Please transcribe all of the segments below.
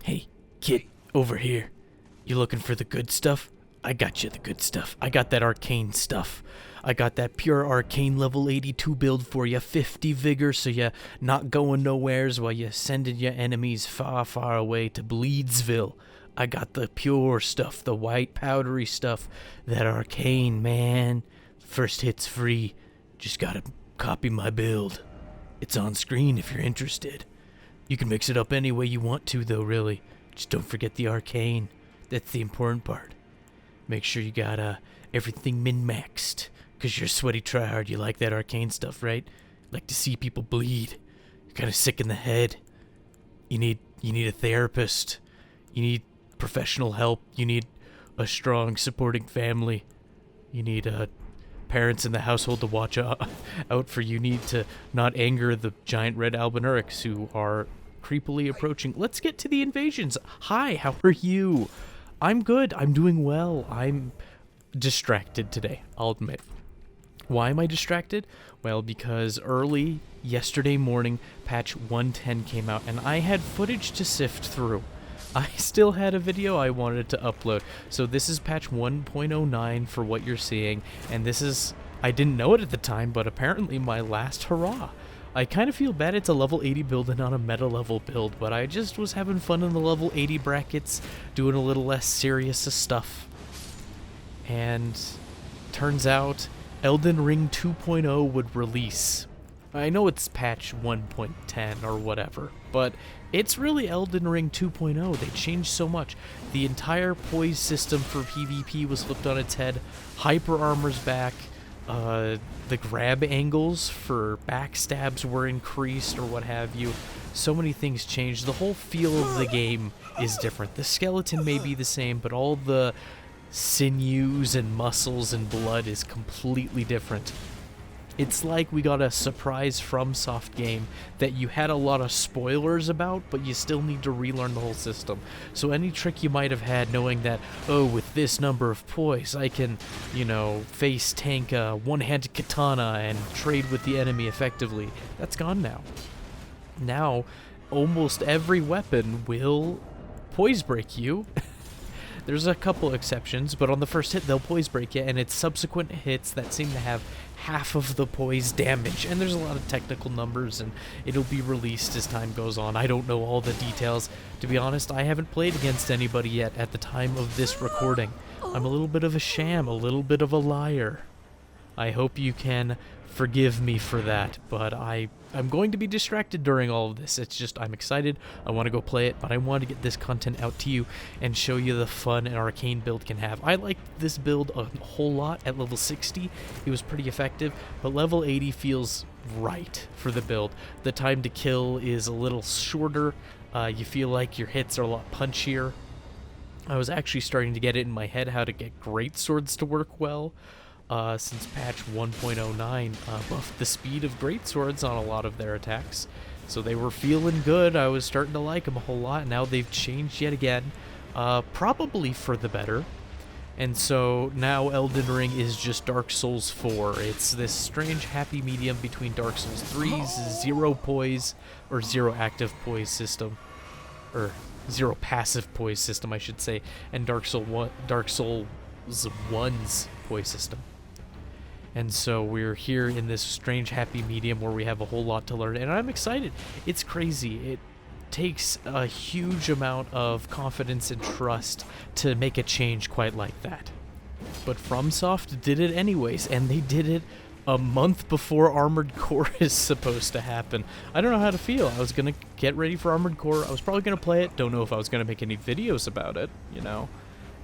Hey, kid, over here. You looking for the good stuff? I got you the good stuff. I got that arcane stuff. I got that pure arcane level 82 build for you, 50 vigor, so you not going nowheres while you sending your enemies far, far away to Bleedsville. I got the pure stuff, the white powdery stuff, that arcane, man. First hit's free. Just gotta copy my build. It's on screen if you're interested. You can mix it up any way you want to, though, really. Just don't forget the arcane. That's the important part. Make sure you got everything min-maxed. Because you're a sweaty tryhard. You like that arcane stuff, right? Like to see people bleed. You're kind of sick in the head. You need a therapist. You need professional help. You need a strong, supporting family. You need parents in the household to watch out for you. Need to not anger the giant red albinurics who are creepily approaching. Let's get to the invasions. Hi, how are you? I'm good. I'm doing well. I'm distracted today, I'll admit. Why am I distracted? Well, because early yesterday morning, patch 110 came out, and I had footage to sift through. I still had a video I wanted to upload. So this is patch 1.09 for what you're seeing, and this is, I didn't know it at the time, but apparently my last hurrah. I kind of feel bad it's a level 80 build and not a meta level build, but I just was having fun in the level 80 brackets, doing a little less serious stuff. And turns out Elden Ring 2.0 would release. I know it's patch 1.10 or whatever, but it's really Elden Ring 2.0. They changed so much. The entire poise system for PvP was flipped on its head. Hyper armor's back. The grab angles for backstabs were increased or what have you. So many things changed. The whole feel of the game is different. The skeleton may be the same, but all the sinews and muscles and blood is completely different. It's like we got a surprise FromSoft game that you had a lot of spoilers about, but you still need to relearn the whole system. So any trick you might have had knowing that, oh, with this number of poise, I can, face tank a one-handed katana and trade with the enemy effectively, that's gone now. Now, almost every weapon will poise break you. There's a couple exceptions, but on the first hit, they'll poise break you, and it's subsequent hits that seem to have half of the poise damage. And there's a lot of technical numbers, and it'll be released as time goes on. I don't know all the details. To be honest, I haven't played against anybody yet at the time of this recording. I'm a little bit of a sham, a little bit of a liar. I hope you can forgive me for that, but I'm going to be distracted during all of this. It's just, I'm excited, I want to go play it, but I want to get this content out to you and show you the fun an arcane build can have. I liked this build a whole lot at level 60. It was pretty effective, but level 80 feels right for the build. The time to kill is a little shorter. You feel like your hits are a lot punchier. I was actually starting to get it in my head how to get great swords to work well. Since patch 1.09 buffed the speed of greatswords on a lot of their attacks. So they were feeling good. I was starting to like them a whole lot. Now they've changed yet again, probably for the better. And so now Elden Ring is just Dark Souls 4. It's this strange happy medium between Dark Souls 3's zero poise, or zero active poise system, or zero passive poise system, I should say, and Dark Souls 1's poise system. And so we're here in this strange happy medium where we have a whole lot to learn, and I'm excited. It's crazy. It takes a huge amount of confidence and trust to make a change quite like that. But FromSoft did it anyways, and they did it a month before Armored Core is supposed to happen. I don't know how to feel. I was going to get ready for Armored Core. I was probably going to play it. Don't know if I was going to make any videos about it,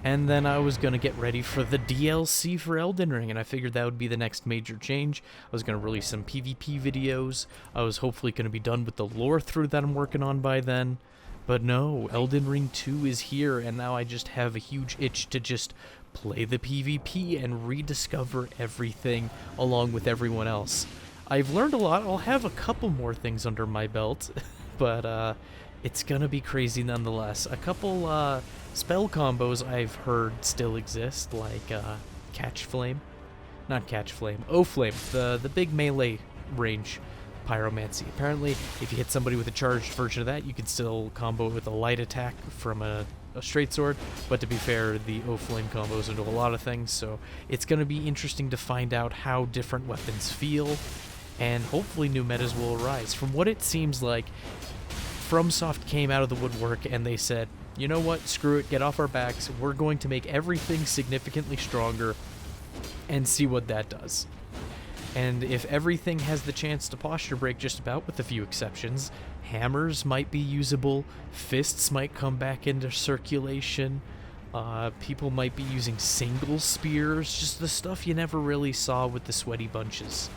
And then I was going to get ready for the DLC for Elden Ring, and I figured that would be the next major change. I was going to release some PvP videos. I was hopefully going to be done with the lore through that I'm working on by then. But no, Elden Ring 2 is here, and now I just have a huge itch to just play the PvP and rediscover everything along with everyone else. I've learned a lot. I'll have a couple more things under my belt, but it's going to be crazy nonetheless. A couple spell combos I've heard still exist, like Catch Flame. Not Catch Flame, O-Flame, the big melee range pyromancy. Apparently, if you hit somebody with a charged version of that, you can still combo it with a light attack from a straight sword, but to be fair, the O-Flame combos into a lot of things, so it's going to be interesting to find out how different weapons feel, and hopefully new metas will arise. From what it seems like, FromSoft came out of the woodwork and they said, you know what, screw it, get off our backs, we're going to make everything significantly stronger and see what that does. And if everything has the chance to posture break just about, with a few exceptions, hammers might be usable, fists might come back into circulation, people might be using single spears, just the stuff you never really saw with the sweaty bunches.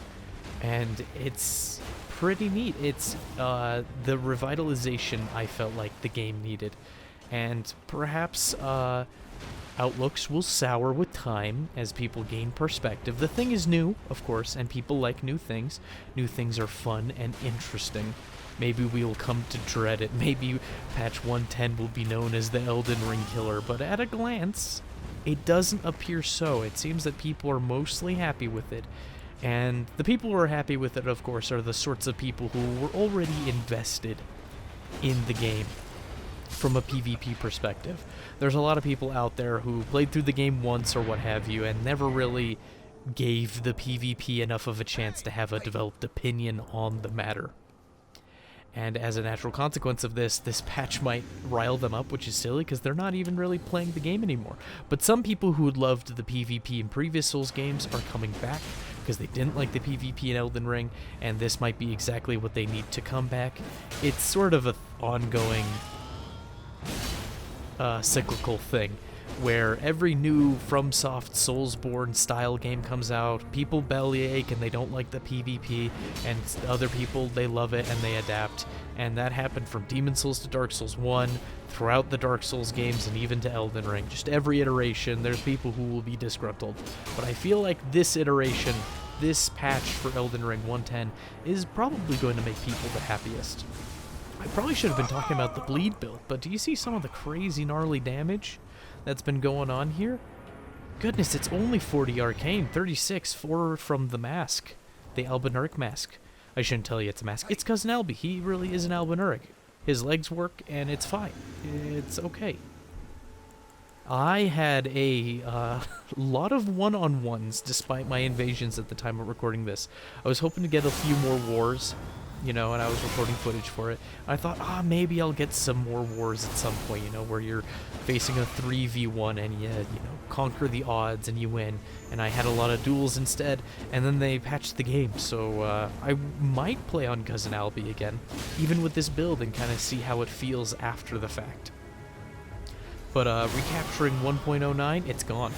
And it's pretty neat. It's the revitalization I felt like the game needed. And perhaps outlooks will sour with time as people gain perspective. The thing is new, of course, and people like new things. New things are fun and interesting. Maybe we will come to dread it. Maybe patch 110 will be known as the Elden Ring killer, but at a glance, it doesn't appear so. It seems that people are mostly happy with it. And the people who are happy with it, of course, are the sorts of people who were already invested in the game from a PvP perspective. There's a lot of people out there who played through the game once or what have you and never really gave the PvP enough of a chance to have a developed opinion on the matter. And as a natural consequence of this patch might rile them up, which is silly because they're not even really playing the game anymore. But some people who had loved the PvP in previous Souls games are coming back because they didn't like the PvP in Elden Ring, and this might be exactly what they need to come back. It's sort of an ongoing cyclical thing, where every new FromSoft Soulsborne style game comes out, people bellyache and they don't like the PvP, and other people, they love it and they adapt. And that happened from Demon Souls to Dark Souls 1, throughout the Dark Souls games, and even to Elden Ring. Just every iteration, there's people who will be disgruntled. But I feel like this iteration, this patch for Elden Ring 110, is probably going to make people the happiest. I probably should have been talking about the bleed build, but do you see some of the crazy gnarly damage that's been going on here? Goodness, it's only 40 arcane, 36 from the mask, the Albinuric mask. I shouldn't tell you it's a mask. It's Cousin Alby. He really is an Albinuric. His legs work, and it's fine. It's okay. I had a lot of one-on-ones despite my invasions at the time of recording this. I was hoping to get a few more wars, you know, and I was recording footage for it. I thought, maybe I'll get some more wars at some point, you know, where you're facing a 3v1 and you conquer the odds and you win. And I had a lot of duels instead, and then they patched the game, so I might play on Cousin Alby again, even with this build, and kind of see how it feels after the fact. But recapturing 1.09, it's gone.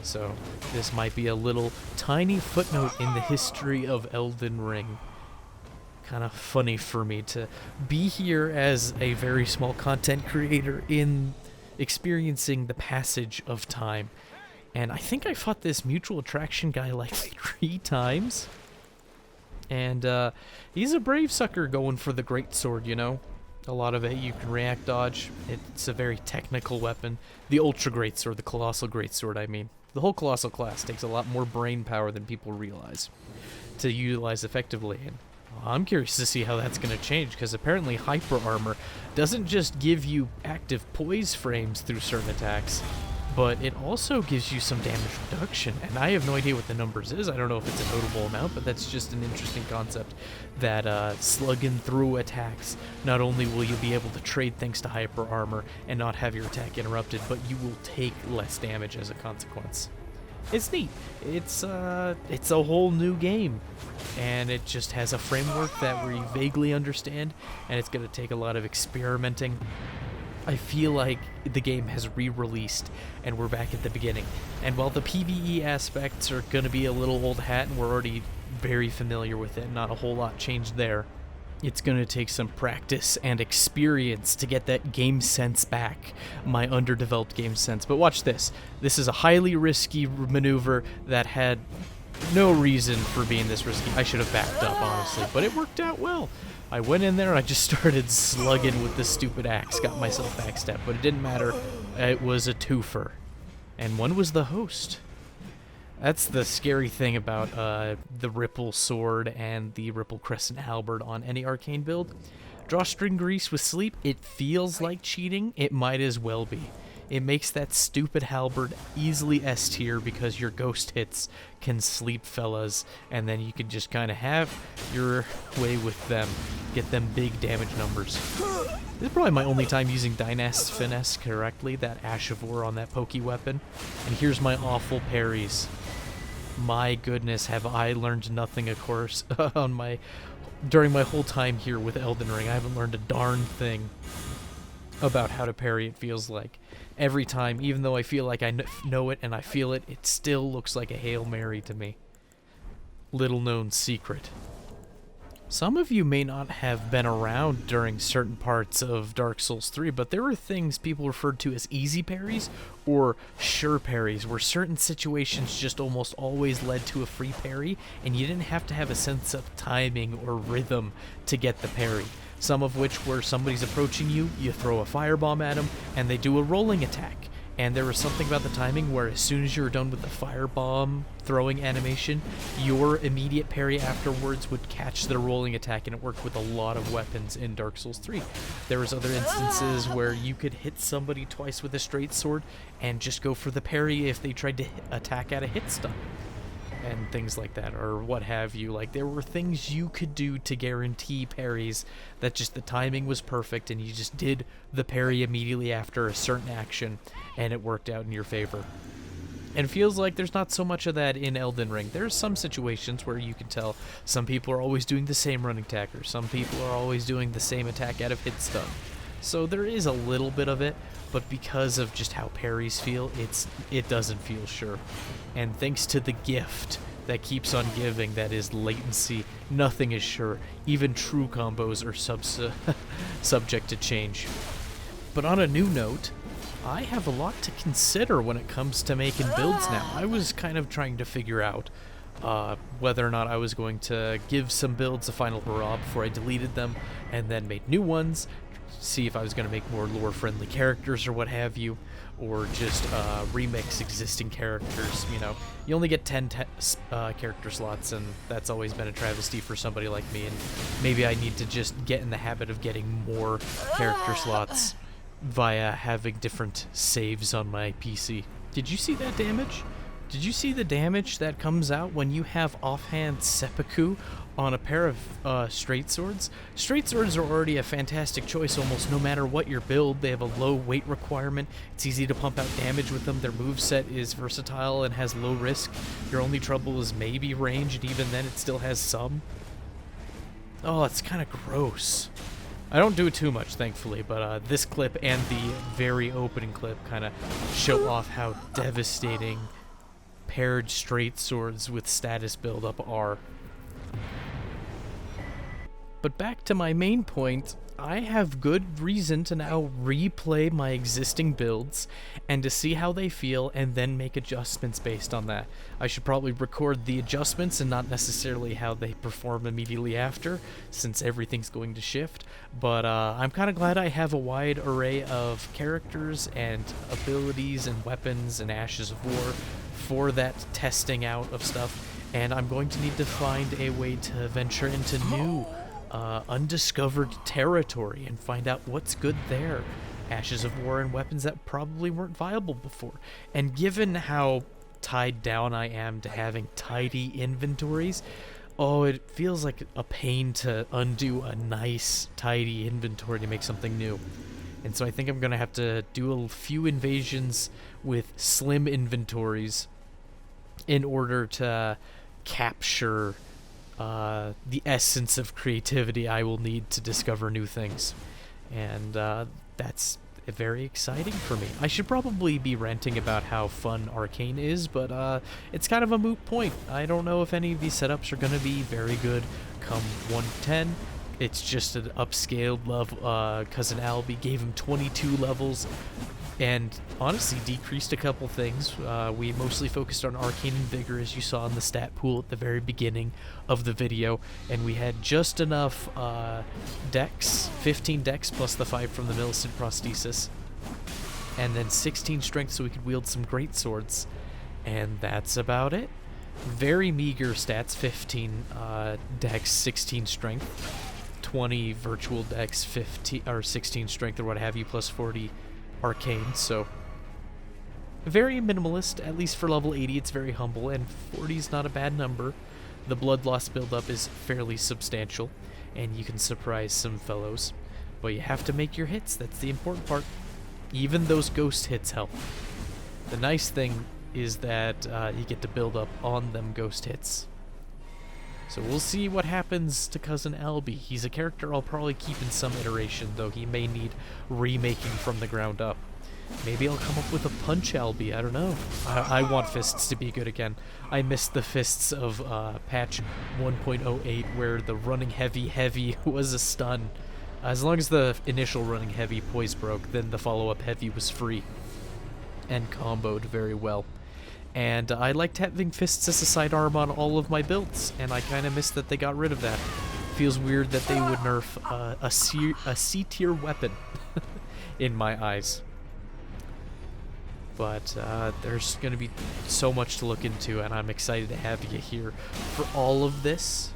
So this might be a little tiny footnote in the history of Elden Ring. Kind of funny for me to be here as a very small content creator in experiencing the passage of time. And I think I fought this mutual attraction guy like 3 times. And he's a brave sucker going for the great sword, you know. A lot of it you can react dodge. It's a very technical weapon. The ultra great sword, the colossal great sword, I mean. The whole colossal class takes a lot more brain power than people realize to utilize effectively. And I'm curious to see how that's going to change, because apparently hyper armor doesn't just give you active poise frames through certain attacks, but it also gives you some damage reduction, and I have no idea what the numbers is. I don't know if it's a notable amount, but that's just an interesting concept, that slugging through attacks, not only will you be able to trade thanks to hyper armor and not have your attack interrupted, but you will take less damage as a consequence. It's neat. It's a whole new game, and it just has a framework that we vaguely understand, and it's going to take a lot of experimenting. I feel like the game has re-released, and we're back at the beginning. And while the PvE aspects are going to be a little old hat, and we're already very familiar with it, not a whole lot changed there, it's going to take some practice and experience to get that game sense back, my underdeveloped game sense. But watch this. This is a highly risky maneuver that had no reason for being this risky. I should have backed up, honestly, but it worked out well. I went in there and I just started slugging with the stupid axe, got myself backstep, but it didn't matter. It was a twofer, and one was the host. That's the scary thing about the Ripple Sword and the Ripple Crescent Halberd on any Arcane build. Drawstring Grease with Sleep, it feels like cheating. It might as well be. It makes that stupid halberd easily S tier because your ghost hits can sleep fellas, and then you can just kind of have your way with them. Get them big damage numbers. This is probably my only time using Dynast's Finesse correctly, that Ash of War on that pokey weapon. And here's my awful parries. My goodness, have I learned nothing, of course, during my whole time here with Elden Ring. I haven't learned a darn thing about how to parry, it feels like. Every time, even though I feel like I know it and I feel it, it still looks like a Hail Mary to me. Little known secret. Some of you may not have been around during certain parts of Dark Souls 3, but there were things people referred to as easy parries or sure parries, where certain situations just almost always led to a free parry, and you didn't have to have a sense of timing or rhythm to get the parry. Some of which where somebody's approaching you, you throw a firebomb at them, and they do a rolling attack. And there was something about the timing where as soon as you were done with the firebomb throwing animation, your immediate parry afterwards would catch the rolling attack, and it worked with a lot of weapons in Dark Souls 3. There was other instances where you could hit somebody twice with a straight sword and just go for the parry if they tried to attack at a hit stun. And things like that, or what have you. Like, there were things you could do to guarantee parries that just the timing was perfect, and you just did the parry immediately after a certain action, and it worked out in your favor. And it feels like there's not so much of that in Elden Ring. There's some situations where you can tell some people are always doing the same running attack, or some people are always doing the same attack out of hit stun. So there is a little bit of it, but because of just how parries feel, it doesn't feel sure. And thanks to the gift that keeps on giving, that is latency, nothing is sure. Even true combos are subject to change. But on a new note, I have a lot to consider when it comes to making builds now. I was kind of trying to figure out whether or not I was going to give some builds a final hurrah before I deleted them and then made new ones, see if I was going to make more lore-friendly characters or what have you, or just remix existing characters. You know, you only get 10 character slots, and that's always been a travesty for somebody like me, and maybe I need to just get in the habit of getting more character slots via having different saves on my PC. Did you see that damage? Did you see the damage that comes out when you have offhand seppuku on a pair of straight swords? Straight swords are already a fantastic choice almost no matter what your build. They have a low weight requirement. It's easy to pump out damage with them. Their moveset is versatile and has low risk. Your only trouble is maybe range, and even then it still has some. Oh, it's kind of gross. I don't do it too much, thankfully, but this clip and the very opening clip kind of show off how devastating paired straight swords with status buildup are. But back to my main point, I have good reason to now replay my existing builds and to see how they feel and then make adjustments based on that. I should probably record the adjustments and not necessarily how they perform immediately after, since everything's going to shift, but I'm kind of glad I have a wide array of characters and abilities and weapons and Ashes of War for that testing out of stuff, and I'm going to need to find a way to venture into new undiscovered territory and find out what's good there. Ashes of War and weapons that probably weren't viable before. And given how tied down I am to having tidy inventories, oh, it feels like a pain to undo a nice, tidy inventory to make something new. And so I think I'm going to have to do a few invasions with slim inventories in order to capture the essence of creativity I will need to discover new things. And that's very exciting for me. I should probably be ranting about how fun Arcane is, but it's kind of a moot point. I don't know if any of these setups are going to be very good come 1:10. It's just an upscaled level. Cousin Alby gave him 22 levels and honestly decreased a couple things. We mostly focused on Arcane and Vigor, as you saw in the stat pool at the very beginning of the video, and we had just enough dex, 15 dex plus the 5 from the Millicent prosthesis, and then 16 strength so we could wield some great swords. And that's about it. Very meager stats, 15 dex, 16 strength, 20 virtual dex, 15 or 16 strength or what have you, plus 40 arcane. So very minimalist, at least for level 80. It's very humble, and 40 is not a bad number. The blood loss buildup is fairly substantial, and you can surprise some fellows. But you have to make your hits. That's the important part. Even those ghost hits help. The nice thing is that you get to build up on them ghost hits. So we'll see what happens to Cousin Alby. He's a character I'll probably keep in some iteration, though he may need remaking from the ground up. Maybe I'll come up with a punch Alby, I don't know. I want fists to be good again. I missed the fists of patch 1.08 where the running heavy was a stun. As long as the initial running heavy poise broke, then the follow-up heavy was free and comboed very well. And I liked having fists as a sidearm on all of my builds, and I kind of missed that they got rid of that. Feels weird that they would nerf a C-tier weapon in my eyes. But there's going to be so much to look into, and I'm excited to have you here for all of this.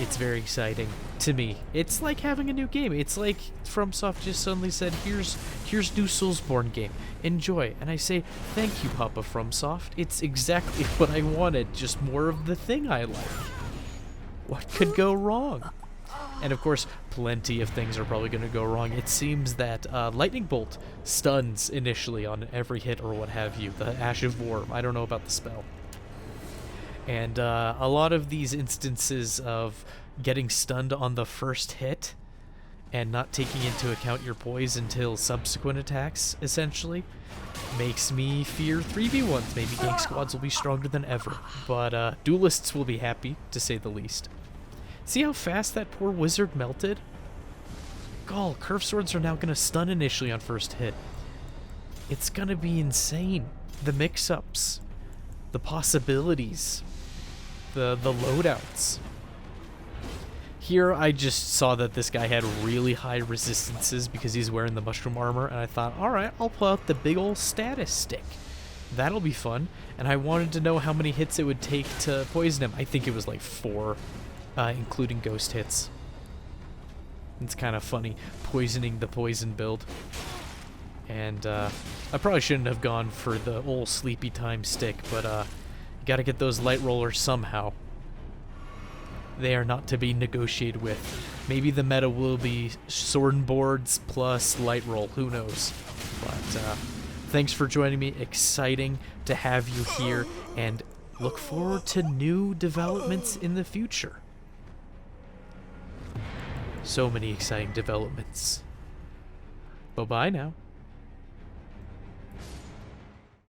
It's very exciting to me. It's like having a new game. It's like FromSoft just suddenly said, here's new Soulsborne game. Enjoy. And I say, thank you, Papa FromSoft. It's exactly what I wanted, just more of the thing I like. What could go wrong? And of course, plenty of things are probably going to go wrong. It seems that Lightning Bolt stuns initially on every hit or what have you. The Ash of War. I don't know about the spell. And a lot of these instances of getting stunned on the first hit and not taking into account your poise until subsequent attacks, essentially, makes me fear 3v1s. Maybe gank squads will be stronger than ever, but duelists will be happy, to say the least. See how fast that poor wizard melted? Gall, curve swords are now going to stun initially on first hit. It's going to be insane. The mix-ups, the possibilities, the loadouts. Here I just saw that this guy had really high resistances because he's wearing the mushroom armor, and I thought, alright, I'll pull out the big old status stick. That'll be fun. And I wanted to know how many hits it would take to poison him. I think it was like 4, including ghost hits. It's kind of funny, poisoning the poison build. And I probably shouldn't have gone for the old sleepy time stick, but you gotta get those light rollers somehow. They are not to be negotiated with. Maybe the meta will be sword and boards plus light roll, who knows. But thanks for joining me. Exciting to have you here, and look forward to new developments in the future. So many exciting developments. Bye-bye now.